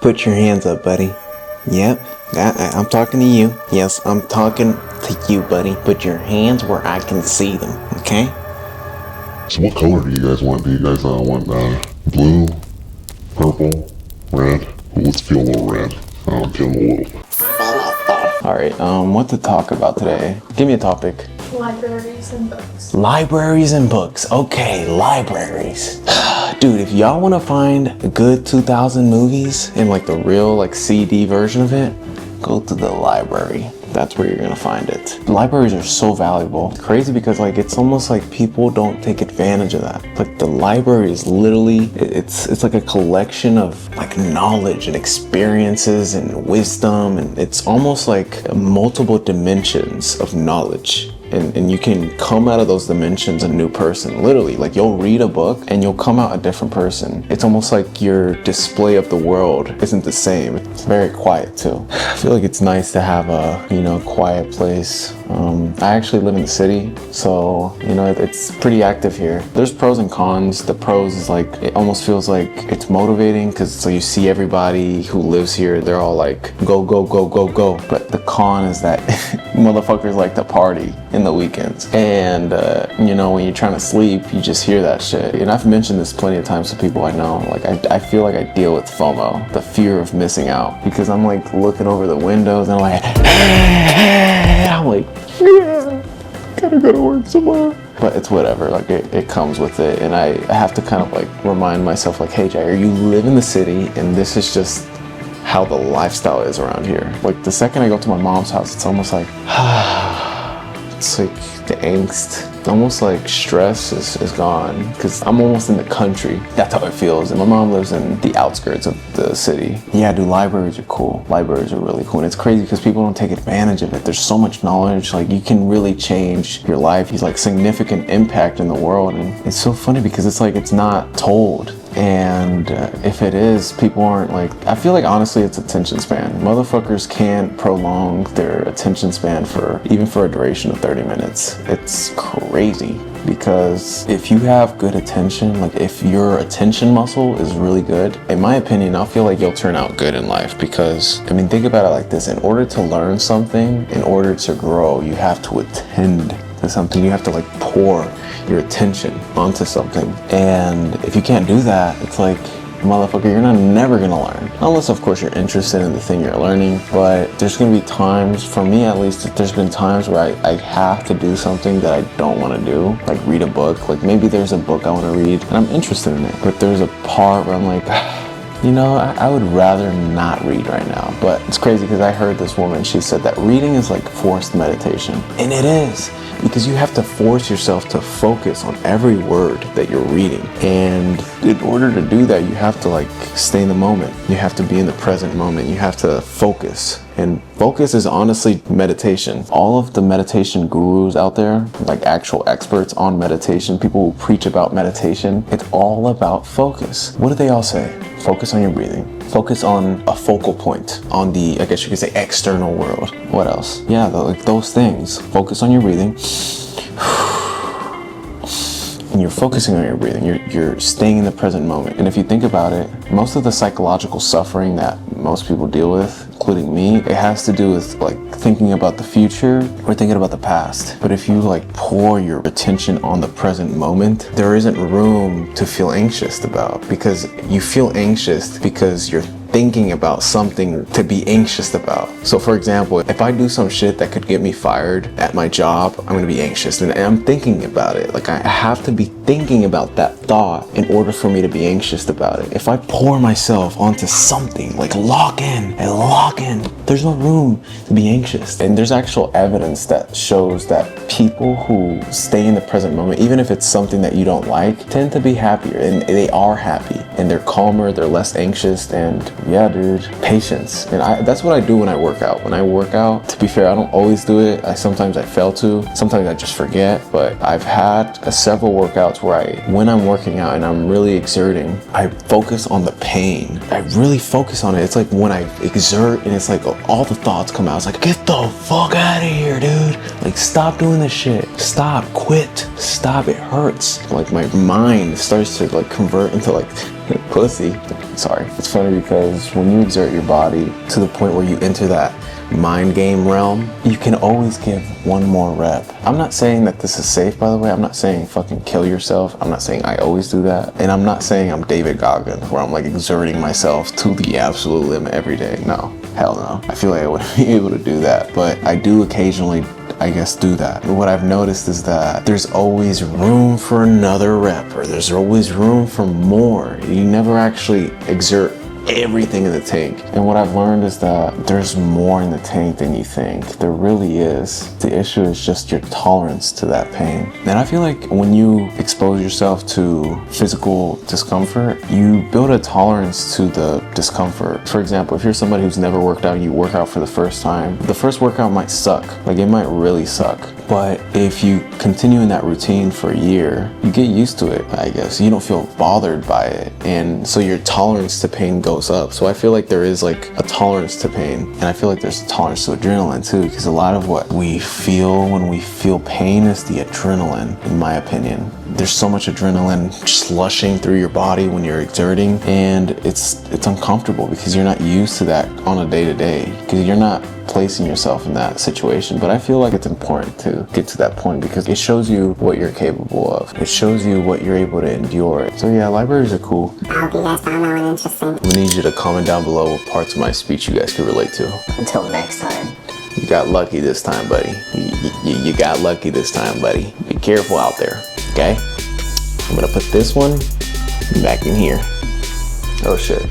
Put your hands up, buddy. Yep, I'm talking to you. Yes, I'm talking to you, buddy. Put your hands where I can see them, okay? So what color do you guys want? Do you guys want blue, purple, red? Well, let's feel a little red. Get a little. Alright, what to talk about today? Give me a topic. Libraries and books. Libraries and books. Okay, libraries. Dude, if y'all want to find good 2000 movies in like the real like CD version of it, go to the library. That's where you're gonna find it. Libraries are so valuable. It's crazy because like it's almost like people don't take advantage of that. Like the library is literally, it's like a collection of like knowledge and experiences and wisdom, and it's almost like multiple dimensions of knowledge. And you can come out of those dimensions a new person, literally. Like you'll read a book and you'll come out a different person. It's almost like your display of the world isn't the same. It's very quiet too. I feel like it's nice to have a, quiet place. I actually live in the city, so, it's pretty active here. There's pros and cons. The pros is like, it almost feels like it's motivating because so you see everybody who lives here, they're all like, go, go, go, go, go. But the con is that motherfuckers like to party in the weekends. And, when you're trying to sleep, you just hear that shit. And I've mentioned this plenty of times to people I know. Like, I feel like I deal with FOMO, the fear of missing out, because I'm like looking over the windows and I'm like, yeah, gotta go to work tomorrow. But it's whatever, like it comes with it. And I have to kind of like remind myself like, hey Jair, you live in the city and this is just how the lifestyle is around here. Like the second I go to my mom's house, it's almost like, it's like the angst, almost like stress is gone because I'm almost in the country. That's how it feels. And my mom lives in the outskirts of the city. Yeah, dude, libraries are cool. Libraries are really cool. And it's crazy because people don't take advantage of it. There's so much knowledge. Like you can really change your life. It's like significant impact in the world. And it's so funny because it's like, it's not told. And if it is, people aren't like, I feel like honestly it's attention span. Motherfuckers can't prolong their attention span even for a duration of 30 minutes. It's crazy because if you have good attention, like if your attention muscle is really good, in my opinion, I feel like you'll turn out good in life because, think about it like this. In order to learn something, in order to grow, you have to attend to something. You have to like pour your attention onto something. And if you can't do that, it's like, motherfucker, you're never gonna learn. Unless of course you're interested in the thing you're learning. But there's gonna be times, for me at least, there's been times where I have to do something that I don't wanna do. Like read a book. Like maybe there's a book I wanna read and I'm interested in it. But there's a part where I'm like, I would rather not read right now. But it's crazy because I heard this woman, she said that reading is like forced meditation. And it is. Because you have to force yourself to focus on every word that you're reading. And in order to do that, you have to like stay in the moment. You have to be in the present moment. You have to focus. And focus is honestly meditation. All of the meditation gurus out there, like actual experts on meditation, people who preach about meditation, it's all about focus. What do they all say? Focus on your breathing. Focus on a focal point on the, I guess you could say, external world. What else? Yeah, like those things. Focus on your breathing. And you're focusing on your breathing. You're staying in the present moment. And if you think about it, most of the psychological suffering that most people deal with, including me, it has to do with like thinking about the future or thinking about the past. But if you like pour your attention on the present moment, there isn't room to feel anxious about, because you feel anxious because you're thinking about something to be anxious about. So for example, if I do some shit that could get me fired at my job, I'm gonna be anxious and I'm thinking about it. Like I have to be thinking about that thought in order for me to be anxious about it. If I pour myself onto something, like lock in, there's no room to be anxious. And there's actual evidence that shows that people who stay in the present moment, even if it's something that you don't like, tend to be happier, and they are happy and they're calmer, they're less anxious. And yeah, dude, patience. And that's what I do when I work out. When I work out, to be fair, I don't always do it. Sometimes I fail to, sometimes I just forget. But I've had several workouts where when I'm working working out and I'm really exerting, I focus on the pain. I really focus on it. It's like when I exert and it's like all the thoughts come out. It's like, get the fuck out of here, dude. Like, stop doing this shit. Stop, quit, stop, it hurts. Like my mind starts to like convert into like pussy. Sorry. It's funny because when you exert your body to the point where you enter that mind game realm, you can always give one more rep. I'm not saying that this is safe, by the way. I'm not saying fucking kill yourself. I'm not saying I always do that. And I'm not saying I'm David Goggins where I'm like exerting myself to the absolute limit every day. No, hell no. I feel like I wouldn't be able to do that, but I do occasionally, I guess, do that. And what I've noticed is that there's always room for another rep, or there's always room for more. You never actually exert everything in the tank. And what I've learned is that there's more in the tank than you think. There really is. The issue is just your tolerance to that pain. And I feel like when you expose yourself to physical discomfort, you build a tolerance to the discomfort. For example, if you're somebody who's never worked out and you work out for the first time, the first workout might suck. Like, it might really suck. But if you continue in that routine for a year, you get used to it, I guess. You don't feel bothered by it. And so your tolerance to pain goes up. So I feel like there is like a tolerance to pain. And I feel like there's a tolerance to adrenaline too, because a lot of what we feel when we feel pain is the adrenaline, in my opinion. There's so much adrenaline slushing through your body when you're exerting, and it's uncomfortable because you're not used to that on a day-to-day, because you're not placing yourself in that situation. But I feel like it's important to get to that point because it shows you what you're capable of. It shows you what you're able to endure. So yeah, libraries are cool. I hope you guys found that one interesting. We need you to comment down below what parts of my speech you guys can relate to. Until next time. You got lucky this time, buddy. You got lucky this time, buddy. Be careful out there, okay? I'm gonna put this one back in here. Oh shit.